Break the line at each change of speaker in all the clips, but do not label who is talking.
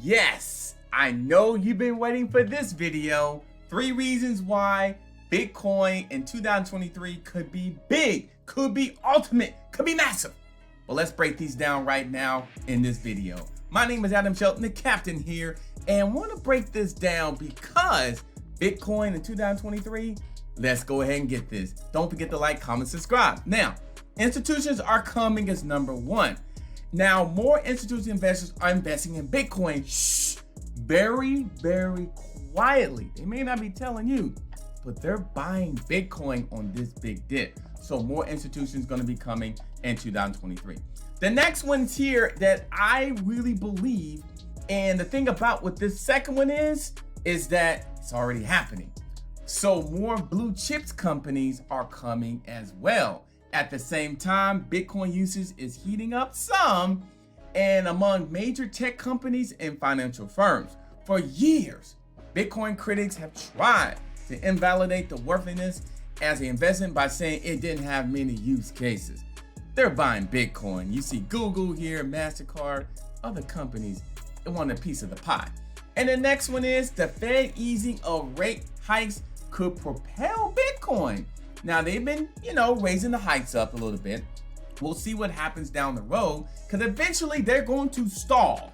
Yes, I know you've been waiting for this video. 3 reasons why Bitcoin in 2023 could be big, could be ultimate, could be massive. Well, let's break these down right now in this video. My name is Adam Shelton, the captain here, and want to break this down because Bitcoin in 2023, let's go ahead and get this. Don't forget to like, comment, subscribe. Now, institutions are coming as number 1. Now, more institutional investors are investing in Bitcoin. Shh, very, very quietly. They may not be telling you, but they're buying Bitcoin on this big dip. So more institutions going to be coming in 2023. The next one's here that I really believe, and the thing about what this second one is that it's already happening. So more blue chips companies are coming as well. At the same time, Bitcoin usage is heating up some, and among major tech companies and financial firms. For years, Bitcoin critics have tried to invalidate the worthiness as an investment by saying it didn't have many use cases. They're buying Bitcoin. You see Google here, MasterCard, other companies, they want a piece of the pie. And the next one is the Fed easing of rate hikes could propel Bitcoin. Now they've been, raising the hikes up a little bit. We'll see what happens down the road because eventually they're going to stall.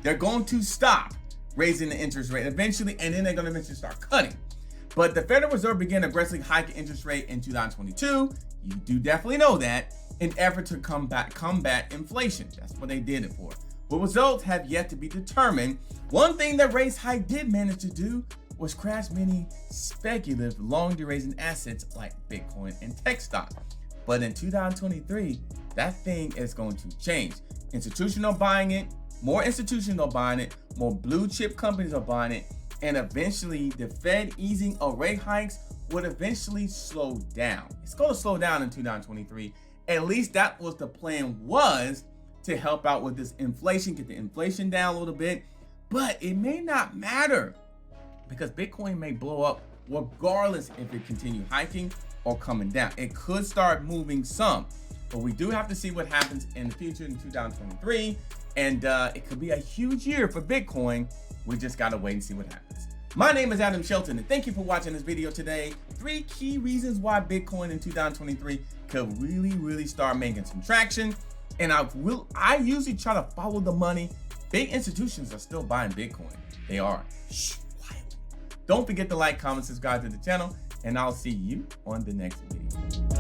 They're going to stop raising the interest rate eventually, and then they're going to eventually start cutting. But the Federal Reserve began aggressively hiking interest rate in 2022. You do definitely know that, in effort to combat inflation. That's what they did it for. But results have yet to be determined. One thing that rate hike did manage to do was crash many speculative long-duration assets like Bitcoin and tech stock. But in 2023, that thing is going to change. Institutional buying it, more institutions are buying it, more blue chip companies are buying it, and eventually the Fed easing of rate hikes would eventually slow down. It's going to slow down in 2023. At least that was the plan, was to help out with this inflation, get the inflation down a little bit, but it may not matter because Bitcoin may blow up regardless if it continues hiking or coming down. It could start moving some, but we do have to see what happens in the future in 2023, and it could be a huge year for Bitcoin. We just gotta wait and see what happens. My name is Adam Shelton, and thank you for watching this video today. 3 key reasons why Bitcoin in 2023 could really start making some traction. And I usually try to follow the money. Big institutions are still buying Bitcoin. They are. Shh, quiet. Don't forget to like, comment, subscribe to the channel, and I'll see you on the next video.